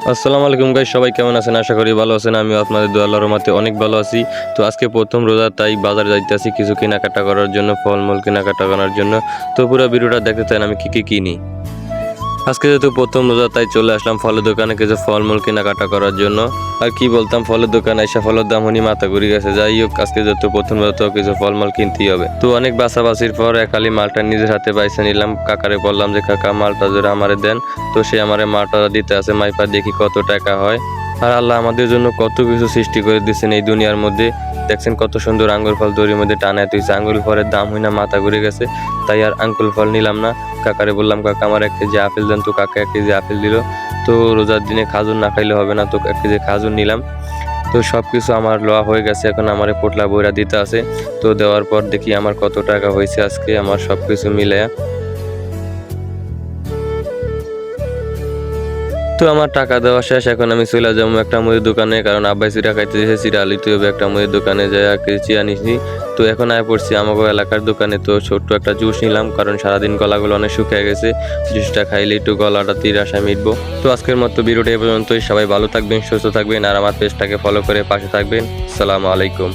আসসালামু আলাইকুম গাইস, সবাই কেমন আছেন? আশা করি ভালো আছেন। আমিও আপনাদের দোয়া আল্লাহর রহমতে অনেক ভালো আছি। তো আজকে প্রথম রোজা, তাই বাজারে যাইতেছি কিছু কেনাকাটা করার জন্য, ফলমূল কেনাকাটা করার জন্য। তো পুরো ভিডিওটা দেখতে চান আমি কি কি কিনি। আজকে যেহেতু প্রথম রোজা, তাই চলে আসলাম ফলের দোকানে কিছু ফলমূল কেনাকাটা করার জন্য। আর কি বলতাম, ফলের দোকানে এসে ফলের দাম হনি মাথা ঘুরে গেছে। যাই হোক, আজকে যেহেতু প্রথম রোজা, তো কিছু ফলমূল কিনতেই হবে। তো অনেক বাছাবাছির পর একালি মালটা নিজের হাতে বাইছে নিলাম। কাকারে বললাম যে কাকা, মালটা জোরে আমারে দেন। তো সে আমারে মালটা দিতে আছে, মাইপা দেখি কত টাকা হয়। আর আল্লাহ আমাদের জন্য কত কিছু সৃষ্টি করে দিচ্ছেন এই দুনিয়ার মধ্যে। দেখছেন কত সুন্দর আঙ্গুর ফল দড়ির মধ্যে টানায় তুইছে। আঙ্গুর ফলের দাম হয় না, মাথা ঘুরে গেছে। তাই আর আঙ্গুর ফল নিলাম না। কাকারে বললাম কাকা, আমার 1 কেজি আপেল দেন। তো কাকা 1 কেজি আপেল দিল। তো রোজার দিনে খাজুর না খাইলে হবে না, তো 1 কেজি খাজুর নিলাম। তো সব কিছু আমার লওয়া হয়ে গেছে, এখন আমার পোটলা বইরা দিতে আছে। তো দেওয়ার পর দেখি আমার কত টাকা হয়েছে আজকে, আমার সব কিছু মিলে। তো আমার টাকা দেওয়া শেষ, এখন আমি চলে যাবো একটা মুদির দোকানে, কারণ আব্বাই চিরা খাইতে দিয়েছে। চিরা আলিতে হবে একটা মুদির দোকানে যাই চিরা নিছি। তো এখন আয় পড়ছি আমাকে এলাকার দোকানে। তো ছোট্ট একটা জুস নিলাম, কারণ সারাদিন গলাগুলো অনেক শুকিয়ে গেছে। জুসটা খাইলে একটু গলাটা আশায় মিটবো। তো আজকের মতো ভিডিওটা এ পর্যন্তই। সবাই ভালো থাকবেন, সুস্থ থাকবেন, আর আমার পেজটাকে ফলো করে পাশে থাকবেন। আসসালামু আলাইকুম।